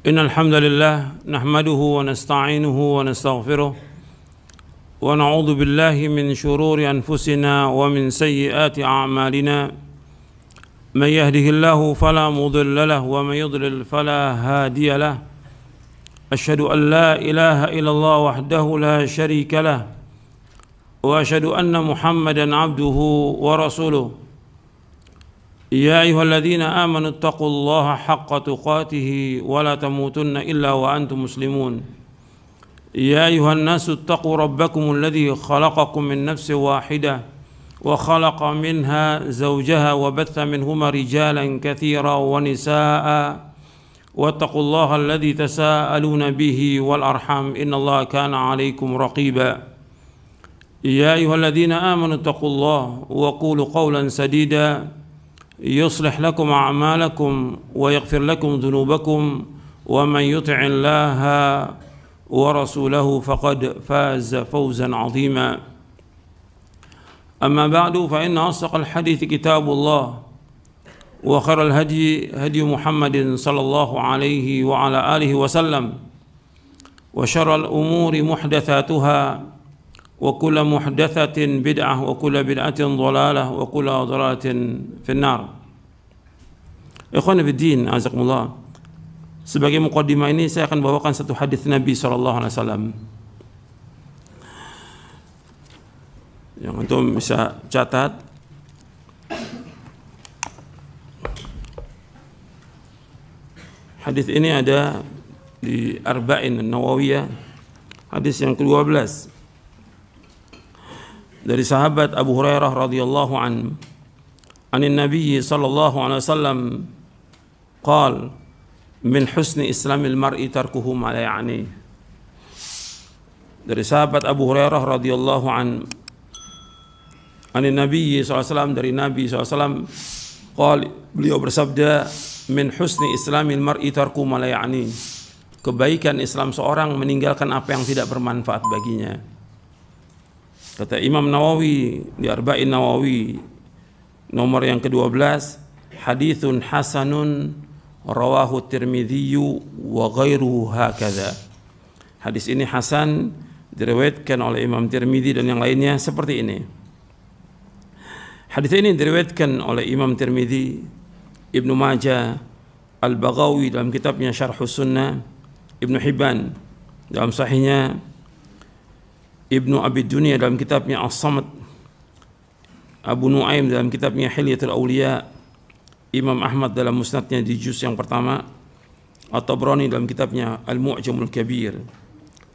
إن الحمد لله نحمده ونستعينه ونستغفره ونعوذ بالله من شرور أنفسنا ومن سيئات أعمالنا من يهده الله فلا مضل له ومن يضلل فلا هادي له أشهد أن لا إله إلا الله وحده لا شريك له وأشهد أن محمدا عبده ورسوله يا أيها الذين آمنوا اتقوا الله حق تقاته ولا تموتن إلا وأنتم مسلمون يا أيها الناس اتقوا ربكم الذي خلقكم من نفس واحدة وخلق منها زوجها وبث منهما رجالا كثيرا ونساء واتقوا الله الذي تساءلون به والأرحام إن الله كان عليكم رقيبا يا أيها الذين آمنوا اتقوا الله وقولوا قولا سديدا يصلح لكم أعمالكم ويغفر لكم ذنوبكم ومن يطع الله ورسوله فقد فاز فوزا عظيما أما بعد فإن أصدق الحديث كتاب الله وخير الهدي هدي محمد صلى الله عليه وعلى آله وسلم وشر الأمور محدثاتها وكل محدثة بدعة وكل بدعة ضلالة وكل ضلالة في النار. Ikhwan fillah, azakumullah. Sebagai muqaddimah ini saya akan bawakan satu hadis Nabi sallallahu alaihi wasallam yang antum bisa catat. Hadis ini ada di Arba'in An-Nawawiyah, hadis yang ke-12. Dari sahabat Abu Hurairah radhiyallahu an anin Nabi sallallahu alaihi wasallam qala min husni islamil mar'i tarkuhu ma la ya'ni. Dari sahabat Abu Hurairah radhiyallahu an anin Nabi sallallahu alaihi wasallam, dari Nabi sallallahu alaihi wasallam qala, beliau bersabda, min husni islamil mar'i tarkuhu ma la ya'ni. Kebaikan Islam seorang meninggalkan apa yang tidak bermanfaat baginya. Kata Imam Nawawi di Arba'in Nawawi nomor yang ke-12, hadithun hasanun rawahu Tirmidzi wa ghairuhu hakadha. Hadis ini hasan, diriwayatkan oleh Imam Tirmidzi dan yang lainnya seperti ini. Hadis ini diriwayatkan oleh Imam Tirmidzi, Ibnu Majah, Al-Baghawi dalam kitabnya Syarhus Sunnah, Ibnu Hibban dalam sahihnya, Ibnu Abi Dunya dalam kitabnya As-Samad, Abu Nuaim dalam kitabnya Hilyatul Awliya, Imam Ahmad dalam musnadnya di juz yang pertama, At-Tabrani dalam kitabnya Al-Mu'jamul Kabir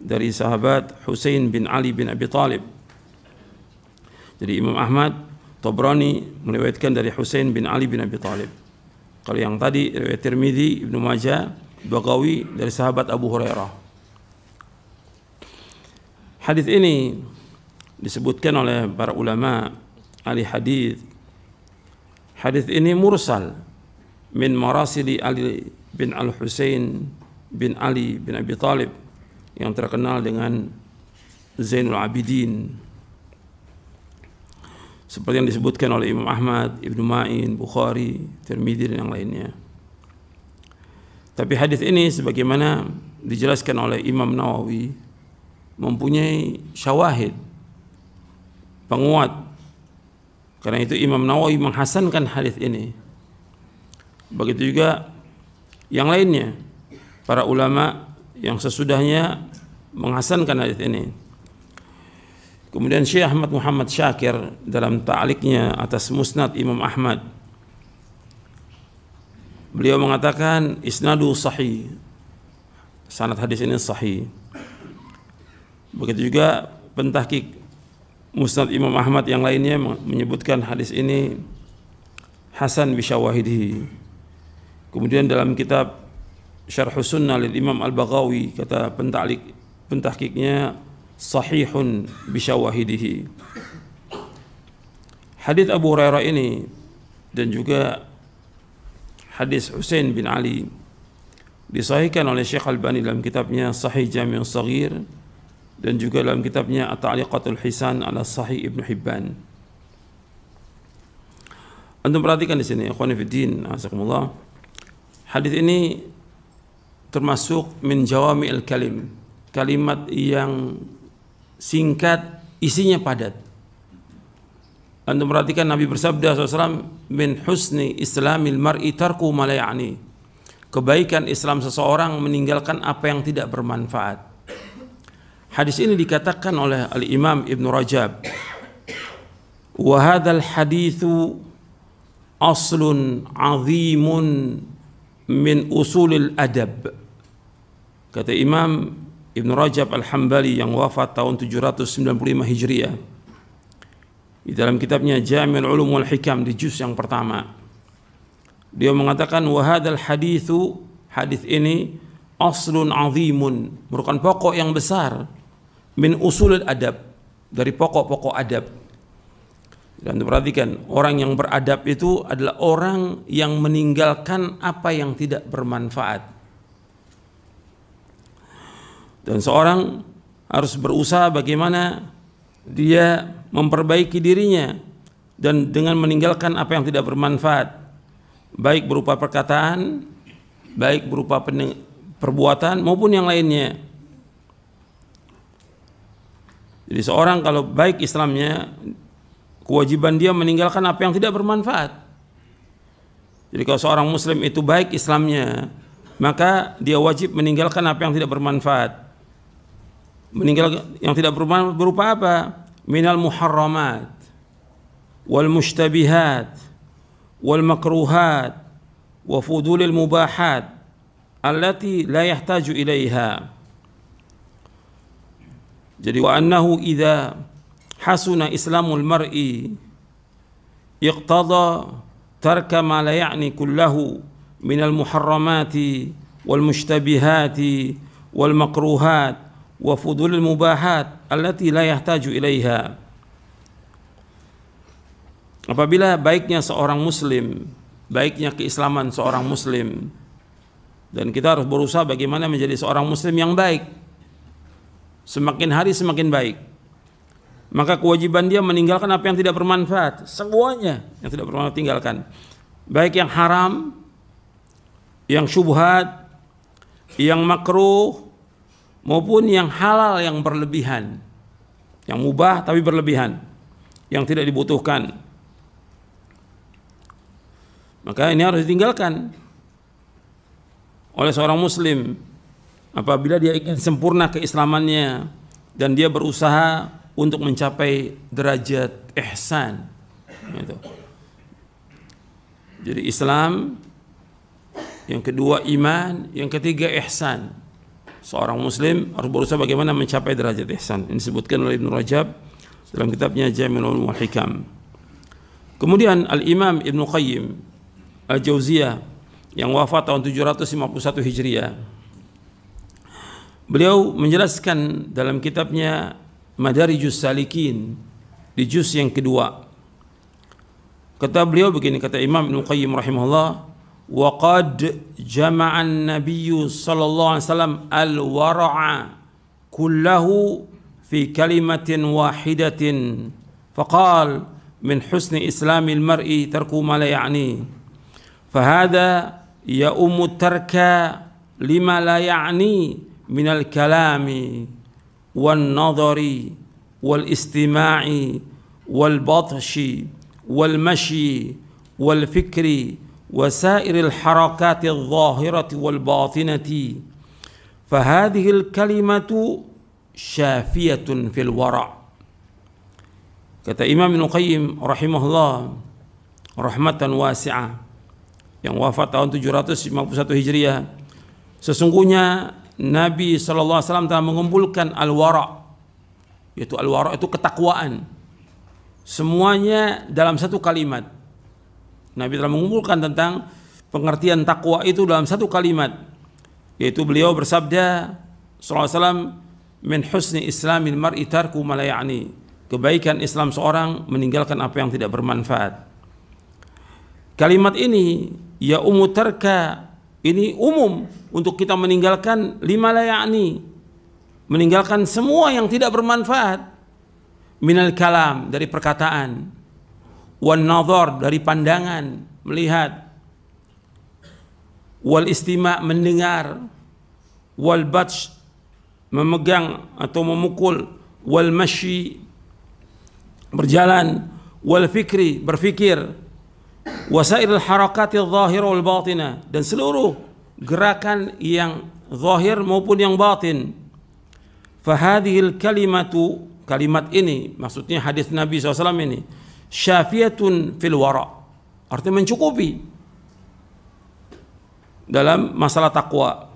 dari sahabat Husain bin Ali bin Abi Talib. Jadi Imam Ahmad, Tabrani meriwayatkan dari Husain bin Ali bin Abi Talib. Kalau yang tadi riwayat Tirmidzi, Ibnu Majah, Baghawi dari sahabat Abu Hurairah. Hadis ini disebutkan oleh para ulama ahli hadis. Hadis ini mursal min marasili Ali bin Al-Husain bin Ali bin Abi Talib yang terkenal dengan Zainul Abidin, seperti yang disebutkan oleh Imam Ahmad, Ibnu Ma'in, Bukhari, Tirmidzi dan yang lainnya. Tapi hadis ini sebagaimana dijelaskan oleh Imam Nawawi mempunyai syawahid, penguat. Karena itu Imam Nawawi menghasankan hadis ini. Begitu juga yang lainnya, para ulama yang sesudahnya menghasankan hadis ini. Kemudian Syekh Ahmad Muhammad Syakir dalam ta'liqnya atas Musnad Imam Ahmad, beliau mengatakan isnadu sahih, sanad hadis ini sahih. Begitu juga pentahqiq Musnad Imam Ahmad yang lainnya menyebutkan hadis ini hasan bi syawahidihi. Kemudian dalam kitab Syarhus Sunnah lil Imam Al-Baghawi kata pentahqiqnya sahihun bi syawahidihi. Hadis Abu Hurairah ini dan juga hadis Husain bin Ali disahihkan oleh Syekh Albani dalam kitabnya Sahih Jami' Shaghir dan juga dalam kitabnya At-Ta'liqatul Hisan ala Sahih Ibnu Hibban. Antum perhatikan di sini, ikhwan fillah, azakumullah. Hadis ini termasuk min jawami'il kalim, kalimat yang singkat, isinya padat. Antum perhatikan Nabi bersabda SAW, min husni islamil mar'i tarku ma la ya'ni. Kebaikan Islam seseorang meninggalkan apa yang tidak bermanfaat. Hadis ini dikatakan oleh Al-Imam Ibn Rajab, wa hadzal haditsu aslun azimun min usulil adab. Kata Imam Ibn Rajab Al-Hambali yang wafat tahun 795 Hijriah, di dalam kitabnya Jami'ul Ulum wal Hikam di juz yang pertama, dia mengatakan wa hadzal haditsu, hadis ini aslun azimun, merupakan pokok yang besar, min usulil adab, dari pokok-pokok adab. Dan perhatikan, orang yang beradab itu adalah orang yang meninggalkan apa yang tidak bermanfaat. Dan seorang harus berusaha bagaimana dia memperbaiki dirinya dan dengan meninggalkan apa yang tidak bermanfaat, baik berupa perkataan, baik berupa perbuatan maupun yang lainnya. Jadi seorang kalau baik Islamnya, kewajiban dia meninggalkan apa yang tidak bermanfaat. Jadi kalau seorang muslim itu baik Islamnya, maka dia wajib meninggalkan apa yang tidak bermanfaat. Meninggalkan yang tidak bermanfaat berupa apa? Minal muharramat wal mushtabihat wal makruhat wa fudulil mubahat allati la yahtaju ilaiha. Jadi wa annahu idza hasuna islamul mar'i iqtada tarka ma la ya'ni kullahu minal muharramati wal mushtabihati wal makruhat wa fudulil mubahat allati la yahtaju ilaiha. Apabila baiknya seorang muslim, baiknya keislaman seorang muslim, dan kita harus berusaha bagaimana menjadi seorang muslim yang baik, semakin hari semakin baik, maka kewajiban dia meninggalkan apa yang tidak bermanfaat. Semuanya yang tidak bermanfaat tinggalkan, baik yang haram, yang syubhat, yang makruh, maupun yang halal yang berlebihan, yang mubah tapi berlebihan, yang tidak dibutuhkan. Maka ini harus ditinggalkan oleh seorang muslim apabila dia ingin sempurna keislamannya dan dia berusaha untuk mencapai derajat ihsan. Gitu. Jadi Islam, yang kedua iman, yang ketiga ihsan. Seorang muslim harus berusaha bagaimana mencapai derajat ihsan. Ini disebutkan oleh Ibn Rajab dalam kitabnya Jami'ul Ulum wal Hikam. Kemudian Al-Imam Ibn Qayyim Al-Jauziyah yang wafat tahun 751 Hijriah, beliau menjelaskan dalam kitabnya Madarijus Salikin di juz yang kedua. Kata beliau begini, kata Imam Ibn Qayyim rahimahullah, wa qad jama'an nabiyyu sallallahu alaihi wasallam al-wara'a kullahu fi kalimatin wahidatin faqal min husni islamil mar'i tarku ma la ya'ni fahada ya'ummu tarka lima la ya'ni minal kalami wan nadhari wal istima'i wal batshi wal mashi wal fikri wasairil harakati adh-dhahirati wal batinati fahadhihi al-kalimatu syafiyatun fil wara'. Kata Imam Ibn Qayyim rahimahullah rahmatan wasi'ah yang wafat tahun 751 Hijriah, sesungguhnya Nabi SAW telah mengumpulkan al-wara', yaitu al-wara' itu ketakwaan, semuanya dalam satu kalimat. Nabi telah mengumpulkan tentang pengertian takwa itu dalam satu kalimat, yaitu beliau bersabda SAW, min husni islamil mar'i tarku ma la ya'ni, kebaikan Islam seorang meninggalkan apa yang tidak bermanfaat. Kalimat ini ya ummu tarka, ini umum untuk kita meninggalkan lima la ya'ni, meninggalkan semua yang tidak bermanfaat, minal kalam, dari perkataan, wan nadhar, dari pandangan melihat, wal istima', mendengar, wal batsh, memegang atau memukul, wal masyi, berjalan, wal fikri, berfikir, wasairil harakati adh-dhahira wal batinah, dan seluruh gerakan yang zahir maupun yang batin. Fahadhil kalimatu, kalimat ini maksudnya hadis Nabi SAW ini, syafiyatun fil wara, artinya mencukupi dalam masalah takwa.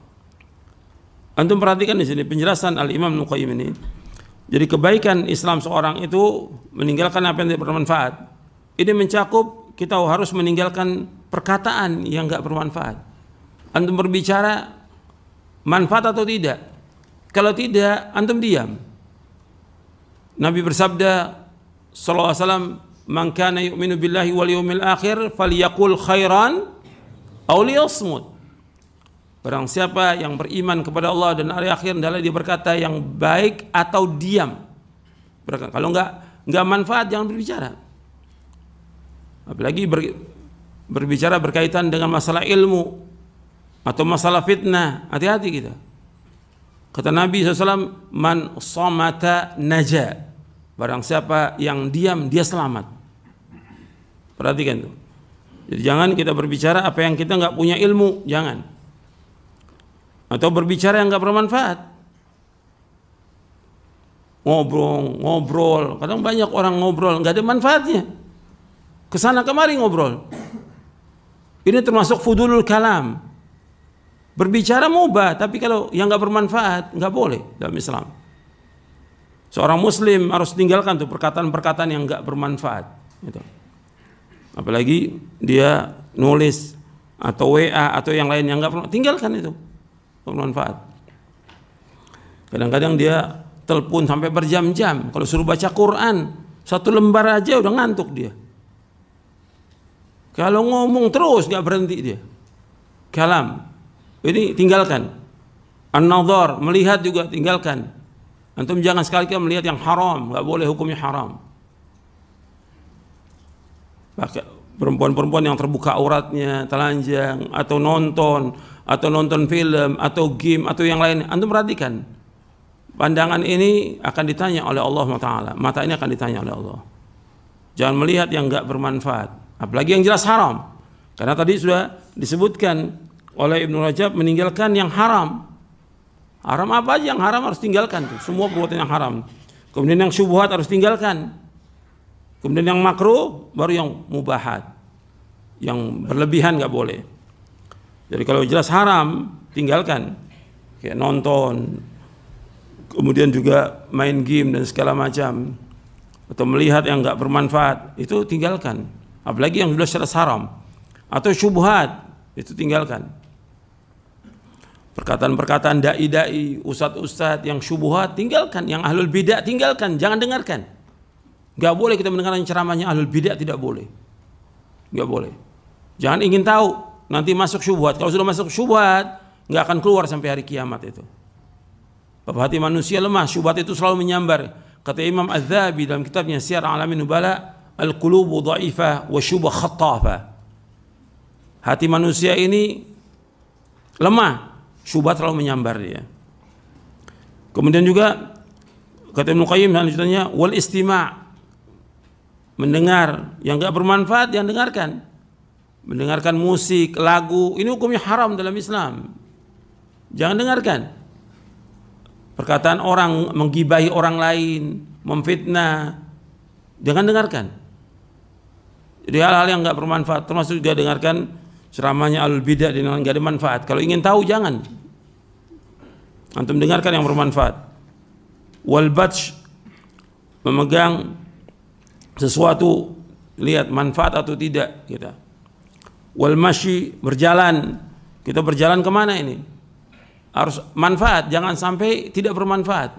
Antum perhatikan di sini penjelasan Al-Imam Ibnu Qayyim ini. Jadi kebaikan Islam seorang itu meninggalkan apa yang tidak bermanfaat. Ini mencakup kita harus meninggalkan perkataan yang enggak bermanfaat. Antum berbicara manfaat atau tidak? Kalau tidak, antum diam. Nabi bersabda sallallahu alaihi wasallam, "Man kana yu'minu billahi wal yawmil akhir falyaqul khairan aw liyasmut." Barang siapa yang beriman kepada Allah dan hari akhir, hendaklah dia berkata yang baik atau diam. Kalau enggak manfaat, jangan berbicara. Apalagi berbicara berkaitan dengan masalah ilmu atau masalah fitnah, hati-hati kita. Kata Nabi SAW, man somata naja, barang siapa yang diam dia selamat. Perhatikan tuh. Jadi jangan kita berbicara apa yang kita nggak punya ilmu, jangan. Atau berbicara yang nggak bermanfaat. Ngobrol, kadang banyak orang ngobrol nggak ada manfaatnya. Kesana kemari ngobrol. Ini termasuk fudulul kalam. Berbicara mubah, tapi kalau yang nggak bermanfaat nggak boleh dalam Islam. Seorang Muslim harus tinggalkan tuh perkataan-perkataan yang nggak bermanfaat. Gitu. Apalagi dia nulis atau WA atau yang lain yang nggak bermanfaat, tinggalkan itu bermanfaat. Kadang-kadang dia telepon sampai berjam-jam. Kalau suruh baca Quran 1 lembar aja udah ngantuk dia. Kalau ngomong terus nggak berhenti dia. Kalam. Ini tinggalkan. An-nadhar, melihat juga tinggalkan. Antum jangan sekali-kali melihat yang haram, nggak boleh, hukumnya haram. Pakai perempuan-perempuan yang terbuka auratnya, telanjang, atau nonton film, atau game, atau yang lain. Antum perhatikan. Pandangan ini akan ditanya oleh Allah Taala. Mata ini akan ditanya oleh Allah. Jangan melihat yang nggak bermanfaat, apalagi yang jelas haram. Karena tadi sudah disebutkan oleh Ibnu Rajab meninggalkan yang haram. Haram apa aja yang haram harus tinggalkan tuh. Semua perbuatan yang haram. Kemudian yang syubhat harus tinggalkan. Kemudian yang makruh baru yang mubahat. Yang berlebihan nggak boleh. Jadi kalau jelas haram tinggalkan. Kayak nonton, kemudian juga main game dan segala macam, atau melihat yang nggak bermanfaat, itu tinggalkan. Apalagi yang sudah jelas haram. Atau syubhat, itu tinggalkan. Perkataan-perkataan dai-dai, ustadz-ustadz yang syubhat tinggalkan, yang ahlul bidah tinggalkan, jangan dengarkan. Gak boleh kita mendengarkan ceramahnya ahlul bidah, tidak boleh. Gak boleh. Jangan ingin tahu, nanti masuk syubhat. Kalau sudah masuk syubhat, gak akan keluar sampai hari kiamat itu. Hati manusia lemah, syubhat itu selalu menyambar. Kata Imam Az-Zahabi dalam kitabnya Syiar A'lamin Nubala, al-qulubu dha'ifah wa syubha khattafah. Hati manusia ini lemah, syubhat selalu menyambar dia. Kemudian juga kata Ibnu Qayyim selanjutnya, wal istima', mendengar yang enggak bermanfaat jangan dengarkan. Mendengarkan musik, lagu, ini hukumnya haram dalam Islam. Jangan dengarkan. Perkataan orang, menggibahi orang lain, memfitnah, jangan dengarkan. Jadi hal-hal yang enggak bermanfaat, termasuk juga dengarkan ceramahnya ahlul bidah dan enggak ada manfaat. Kalau ingin tahu jangan. Antum dengarkan yang bermanfaat. Wal batsh, memegang sesuatu, lihat manfaat atau tidak kita. Wal masyi, berjalan. Kita berjalan kemana ini? Harus manfaat, jangan sampai tidak bermanfaat.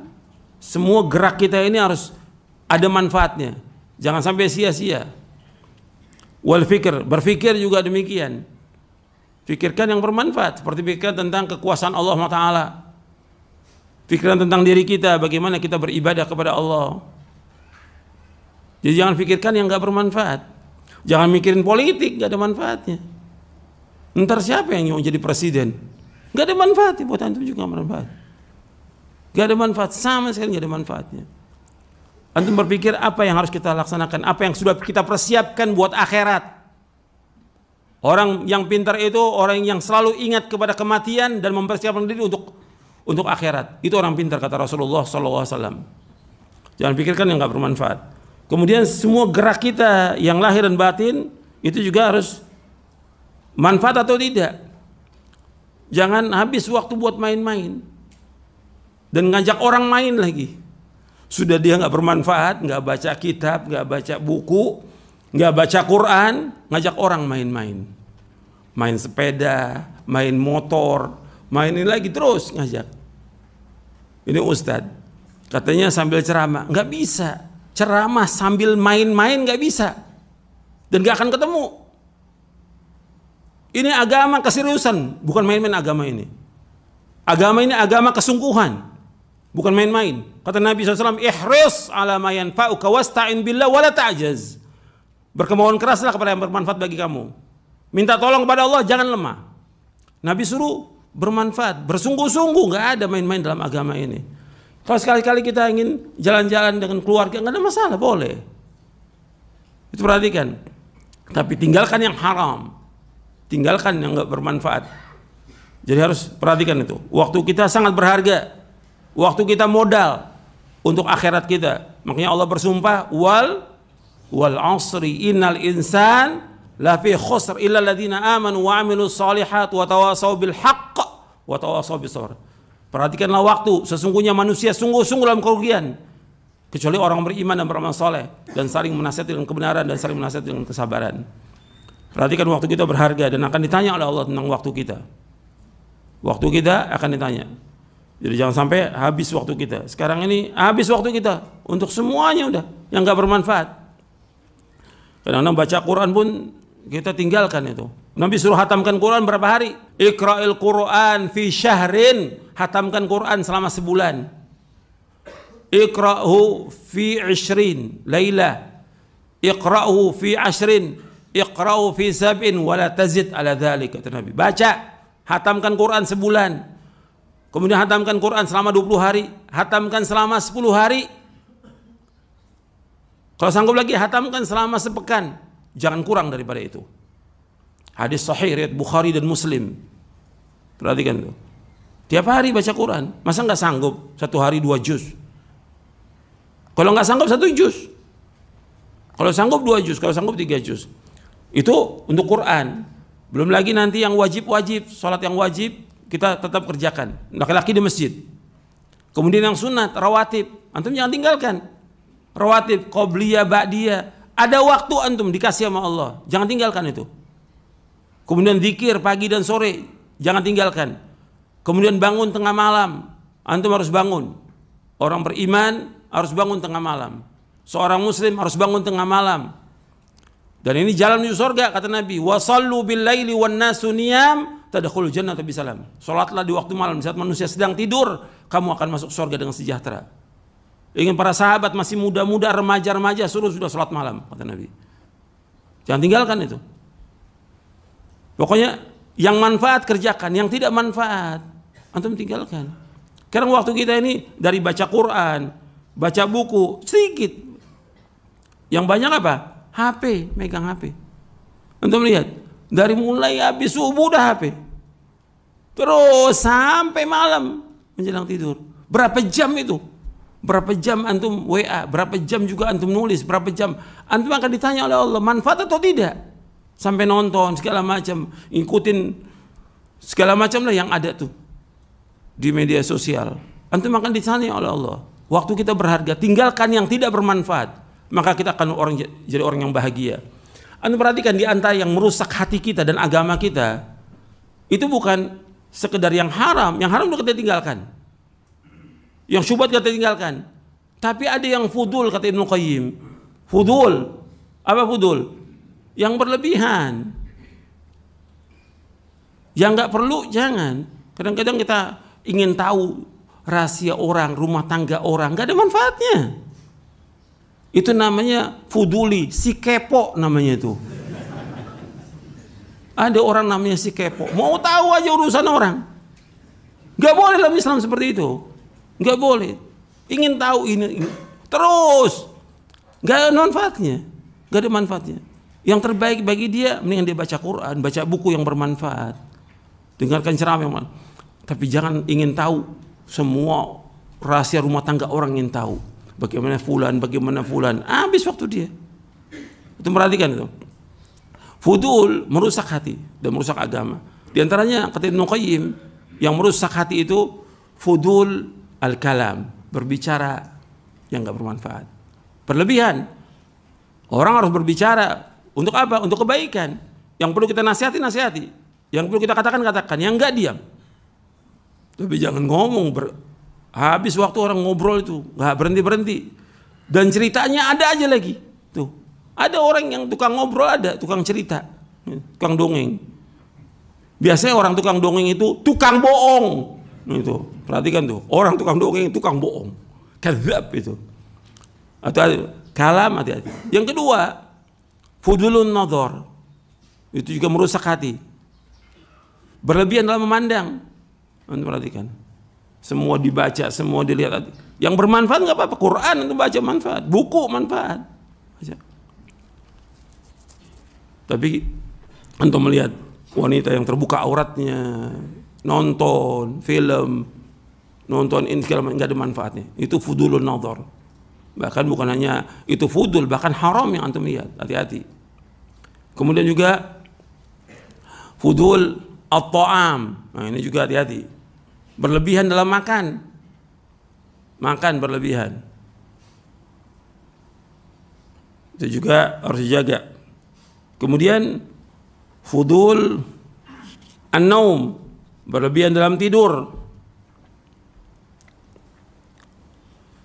Semua gerak kita ini harus ada manfaatnya. Jangan sampai sia-sia. Wal fikr, berfikir juga demikian. Fikirkan yang bermanfaat, seperti pikirkan tentang kekuasaan Allah Taala. Pikiran tentang diri kita, bagaimana kita beribadah kepada Allah. Jadi jangan pikirkan yang enggak bermanfaat. Jangan mikirin politik, enggak ada manfaatnya. Ntar siapa yang mau jadi presiden? Nggak ada manfaatnya buat antum juga manfaat. Nggak ada manfaat, sama sekali nggak ada manfaatnya. Antum berpikir apa yang harus kita laksanakan, apa yang sudah kita persiapkan buat akhirat. Orang yang pintar itu orang yang selalu ingat kepada kematian dan mempersiapkan diri untuk akhirat. Itu orang pintar, kata Rasulullah SAW. Jangan pikirkan yang nggak bermanfaat. Kemudian semua gerak kita yang lahir dan batin itu juga harus manfaat atau tidak. Jangan habis waktu buat main-main dan ngajak orang main lagi. Sudah dia nggak bermanfaat, nggak baca kitab, nggak baca buku, nggak baca Quran, ngajak orang main-main, main sepeda, main motor, main ini lagi terus ngajak. Ini ustadz katanya sambil ceramah, nggak bisa. Ceramah sambil main-main nggak bisa, dan nggak akan ketemu. Ini agama keseriusan, bukan main-main agama ini. Agama ini agama kesungguhan, bukan main-main. Kata Nabi SAW, ihris ala ma yanfa'uka wasta'in billah wala ta'jaz. Berkemauan keraslah kepada yang bermanfaat bagi kamu. Minta tolong kepada Allah, jangan lemah. Nabi suruh bermanfaat, bersungguh-sungguh, nggak ada main-main dalam agama ini. Kalau sekali-kali kita ingin jalan-jalan dengan keluarga, nggak ada masalah, boleh. Itu perhatikan. Tapi tinggalkan yang haram, tinggalkan yang nggak bermanfaat. Jadi harus perhatikan itu. Waktu kita sangat berharga, waktu kita modal untuk akhirat kita. Makanya Allah bersumpah, wal asri innal insan lafi khusr illa alladziina amanu wa 'amilus shalihat wa tawasaw bil haqq wa tawasaw bis sabr. Perhatikanlah waktu, sesungguhnya manusia sungguh-sungguh dalam kerugian kecuali orang beriman dan beramal saleh dan saling menasihati dengan kebenaran dan saling menasihati dengan kesabaran. Perhatikan waktu kita berharga dan akan ditanya oleh Allah tentang waktu kita. Waktu kita akan ditanya. Jadi jangan sampai habis waktu kita. Sekarang ini habis waktu kita untuk semuanya udah yang enggak bermanfaat. Kadang-kadang baca Quran pun kita tinggalkan itu. Nabi suruh hatamkan Quran berapa hari? Iqra'il Quran fi syahrin. Hatamkan Quran selama sebulan. Iqra'hu fi 20 lailah. Iqra'hu fi 10. Iqra'hu fi 7 wala tazid ala dzalik, kata Nabi. Baca, hatamkan Quran sebulan. Kemudian hatamkan Quran selama 20 hari. Hatamkan selama 10 hari. Kalau sanggup lagi, hatamkan selama sepekan. Jangan kurang daripada itu. Hadis sahih riwayat Bukhari dan Muslim. Perhatikan itu. Tiap hari baca Quran. Masa nggak sanggup 1 hari 2 juz? Kalau nggak sanggup 1 juz. Kalau sanggup 2 juz. Kalau sanggup 3 juz. Itu untuk Quran. Belum lagi nanti yang wajib-wajib, sholat yang wajib kita tetap kerjakan. Laki-laki di masjid. Kemudian yang sunat, rawatib, antum jangan tinggalkan. Rawatib, qobliyah, ba'diyah. Ada waktu antum dikasih sama Allah, jangan tinggalkan itu. Kemudian zikir pagi dan sore, jangan tinggalkan. Kemudian bangun tengah malam, antum harus bangun. Orang beriman harus bangun tengah malam. Seorang muslim harus bangun tengah malam. Dan ini jalan menuju surga, kata Nabi. Wasallu bil laili wan nasu niyam tadkhulul jannata bisalam. Salatlah di waktu malam, saat manusia sedang tidur, kamu akan masuk surga dengan sejahtera. Ingin para sahabat masih muda-muda, remaja-remaja, suruh sudah salat malam, kata Nabi. Jangan tinggalkan itu. Pokoknya yang manfaat kerjakan, yang tidak manfaat antum tinggalkan. Sekarang waktu kita ini dari baca Quran, baca buku sedikit. Yang banyak apa? HP, megang HP. Antum lihat, dari mulai habis subuh udah HP. Terus sampai malam menjelang tidur. Berapa jam itu? Berapa jam antum WA, berapa jam juga antum nulis, berapa jam antum akan ditanya oleh Allah manfaat atau tidak. Sampai nonton segala macam, ikutin segala macam lah yang ada tuh di media sosial. Antum akan ditanya oleh Allah. Waktu kita berharga, tinggalkan yang tidak bermanfaat, maka kita akan jadi orang yang bahagia. Antum perhatikan, di antara yang merusak hati kita dan agama kita itu bukan sekedar yang haram udah kita tinggalkan. Yang syubhat kita tinggalkan. Tapi ada yang fudul, kata Ibnu Qayyim. Fudul. Apa fudul? Yang berlebihan. Yang nggak perlu jangan. Kadang-kadang kita ingin tahu rahasia orang, rumah tangga orang, nggak ada manfaatnya. Itu namanya fuduli, si kepo namanya itu. Ada orang namanya si kepo, mau tahu aja urusan orang. dalam Islam seperti itu. Nggak boleh. Ingin tahu ini terus. Nggak ada manfaatnya. Nggak ada manfaatnya. Yang terbaik bagi dia mendingan dia baca Quran, baca buku yang bermanfaat. Dengarkan ceramah yang bermanfaat. Tapi jangan ingin tahu semua rahasia rumah tangga orang, ingin tahu bagaimana fulan, habis waktu dia. Itu perhatikan itu. Fudul merusak hati dan merusak agama. Di antaranya kata Ibnu Qayyim, yang merusak hati itu fudul al-kalam, berbicara yang enggak bermanfaat. Berlebihan. Orang harus berbicara untuk apa? Untuk kebaikan. Yang perlu kita nasihati. Yang perlu kita katakan. Yang enggak diam. Tapi jangan ngomong habis waktu orang ngobrol itu nggak berhenti dan ceritanya ada aja lagi tuh. Ada orang yang tukang ngobrol, ada tukang cerita, tukang dongeng. Biasanya orang tukang dongeng itu tukang bohong. Itu perhatikan tuh, orang tukang dongeng tukang bohong, kadzab itu. Atau kalam, hati-hati. Yang kedua, fudulun nadhar, itu juga merusak hati. Berlebihan dalam memandang. Anda perhatikan, semua dibaca, semua dilihat. Yang bermanfaat nggak apa-apa, Quran itu baca manfaat, buku manfaat. Baca. Tapi antum melihat wanita yang terbuka auratnya, nonton film, nonton ini segala macam, nggak ada manfaatnya. Itu fudulun nadhar. Bahkan bukan hanya itu fudul, bahkan haram yang antum lihat. Hati-hati. Kemudian juga fudul at-ta'am. Nah, ini juga hati-hati. Berlebihan dalam makan. Makan berlebihan. Itu juga harus dijaga. Kemudian fudul an-naum, berlebihan dalam tidur.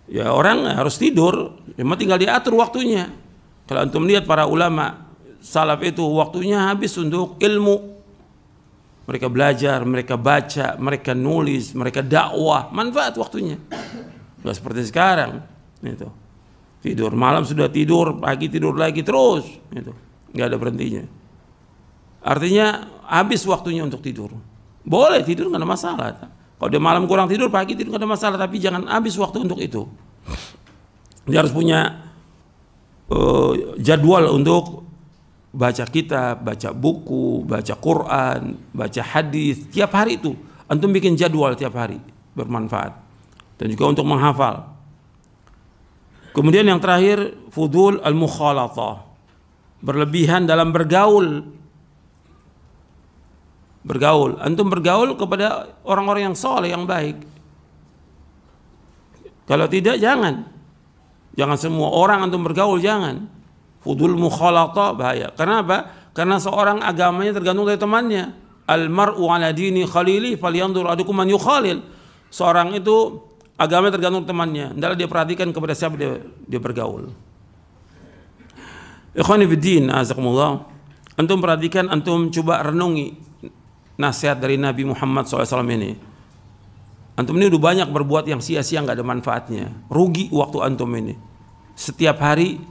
Ya, orang harus tidur, memang tinggal diatur waktunya. Kalau antum lihat para ulama salaf itu waktunya habis untuk ilmu. Mereka belajar, mereka baca, mereka nulis, mereka dakwah, manfaat waktunya. Nggak seperti sekarang. Itu. Tidur malam sudah tidur, pagi tidur lagi terus. Itu. Nggak ada berhentinya. Artinya habis waktunya untuk tidur. Boleh tidur nggak ada masalah. Kalau dia malam kurang tidur, pagi tidur nggak ada masalah. Tapi jangan habis waktu untuk itu. Dia harus punya jadwal untuk baca kitab, baca buku, baca Quran, baca hadis tiap hari itu. Antum bikin jadwal tiap hari bermanfaat. Dan juga untuk menghafal. Kemudian yang terakhir fudul al-mukhalatah. Berlebihan dalam bergaul. Bergaul. Antum bergaul kepada orang-orang yang soleh, yang baik. Kalau tidak jangan. Jangan semua orang antum bergaul, jangan. Fudul mukhalatah bahaya. Karena apa? Karena seorang agamanya tergantung dari temannya. Al-mar'u ala dini khalili falyanzur ahadukum man yukhalil. Seorang itu agamanya tergantung temannya. Hendaklah dia perhatikan kepada siapa dia bergaul. Ikhwani fiddin, azakumullah. Antum perhatikan, antum coba renungi nasihat dari Nabi Muhammad SAW ini. Antum ini udah banyak berbuat yang sia-sia, nggak ada manfaatnya. Rugi waktu antum ini. Setiap hari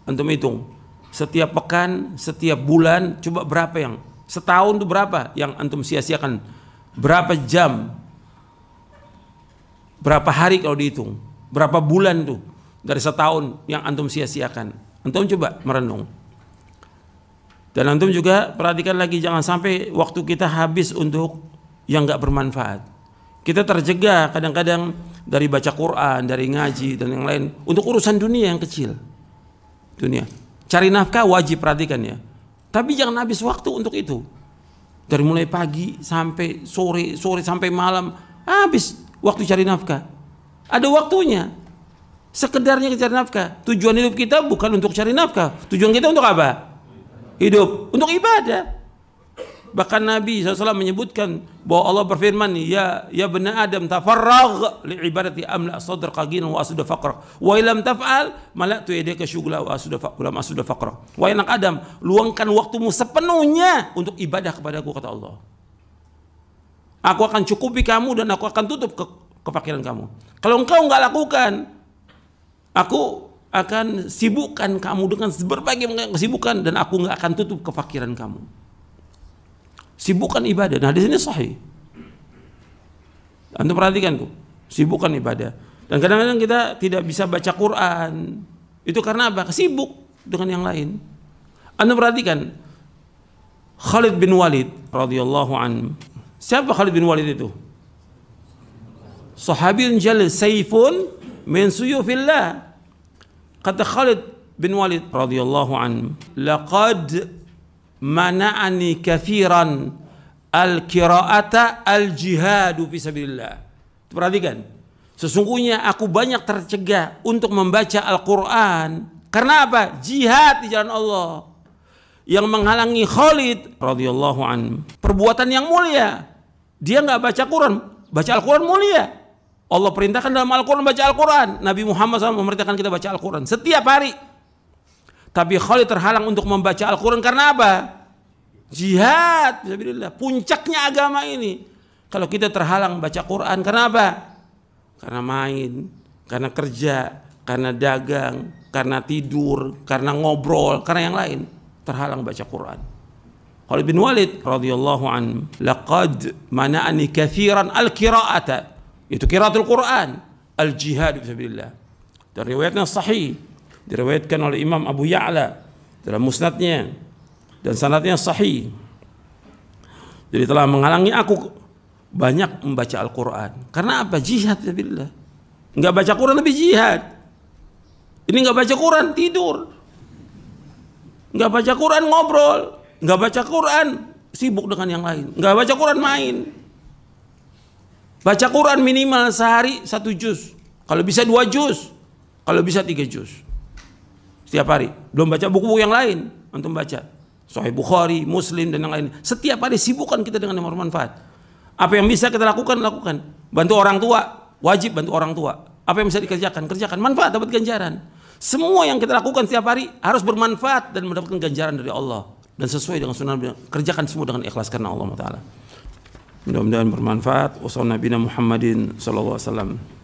antum hitung, setiap pekan, setiap bulan, coba berapa yang setahun itu berapa yang antum sia-siakan? Berapa jam? Berapa hari kalau dihitung? Berapa bulan tuh dari setahun yang antum sia-siakan? Antum coba merenung. Dan antum juga perhatikan lagi, jangan sampai waktu kita habis untuk yang nggak bermanfaat. Kita terjaga kadang-kadang dari baca Quran, dari ngaji dan yang lain untuk urusan dunia yang kecil. Dunia. Cari nafkah wajib, perhatikan ya. Tapi jangan habis waktu untuk itu. Dari mulai pagi sampai sore sampai malam habis waktu cari nafkah. Ada waktunya. Sekedarnya kita cari nafkah. Tujuan hidup kita bukan untuk cari nafkah. Tujuan kita untuk apa? Hidup. Untuk ibadah. Bahkan Nabi SAW menyebutkan bahwa Allah berfirman, ya bani Adam tafarragh li ibadati amla sadrqa ghinan wa asda faqra wa illam taf'al mala'tu yadayka syughla wa asda faqra. Wahai anak Adam, luangkan waktumu sepenuhnya untuk ibadah kepadaku, kata Allah. Aku akan cukupi kamu dan aku akan tutup kefakiran kamu. Kalau engkau enggak lakukan, aku akan sibukkan kamu dengan berbagai kesibukan dan aku enggak akan tutup kefakiran kamu. Sibukkan ibadah. Nah, di sini sahih. Antum perhatikan tuh, sibukkan ibadah. Dan kadang-kadang kita tidak bisa baca Quran. Itu karena apa? Sibuk dengan yang lain. Antum perhatikan Khalid bin Walid radhiyallahu anhu. Siapa Khalid bin Walid itu? Sahabiyun jalil, saifun min suyufillah. Kata Khalid bin Walid radhiyallahu anhu, laqad mana'ani kathiran al-qira'ata al-jihadu fi sabilillah. Perhatikan, sesungguhnya aku banyak tercegah untuk membaca Al-Quran. Karena apa? Jihad di jalan Allah. Yang menghalangi Khalid radhiyallahu anhu perbuatan yang mulia. Dia nggak baca Quran, baca Al-Quran mulia. Allah perintahkan dalam Al-Quran baca Al-Quran. Nabi Muhammad SAW memerintahkan kita baca Al-Quran setiap hari. Tapi Khalid terhalang untuk membaca Al-Quran karena apa? Jihad. Puncaknya agama ini. Kalau kita terhalang baca Quran karena apa? Karena main, karena kerja, karena dagang, karena tidur, karena ngobrol, karena yang lain. Terhalang baca Quran. Khalid bin Walid radhiyallahu anhu, laqad mana'ani katsiran al-qira'ata. Itu qiraatul Quran, al-jihad fi sabilillah. Dan riwayatnya sahih, diriwayatkan oleh Imam Abu Ya'la dalam musnadnya dan sanadnya sahih. Jadi telah menghalangi aku banyak membaca Al-Quran. Karena apa? Jihad fi sabilillah. Enggak baca Quran lebih jihad. Ini enggak baca Quran tidur. Enggak baca Quran ngobrol. Enggak baca Quran sibuk dengan yang lain. Enggak baca Quran main. Baca Quran minimal sehari 1 juz. Kalau bisa 2 juz. Kalau bisa 3 juz. Setiap hari. Belum baca buku-buku yang lain. Antum baca Sahih Bukhari, Muslim dan yang lain. Setiap hari sibukkan kita dengan yang bermanfaat. Apa yang bisa kita lakukan, lakukan. Bantu orang tua, wajib bantu orang tua. Apa yang bisa dikerjakan, kerjakan. Manfaat, dapat ganjaran. Semua yang kita lakukan setiap hari harus bermanfaat dan mendapatkan ganjaran dari Allah. Dan sesuai dengan sunnah. Kerjakan semua dengan ikhlas karena Allah Ta'ala. Mudah-mudahan bermanfaat. Wassalamualaikum warahmatullahi wabarakatuh.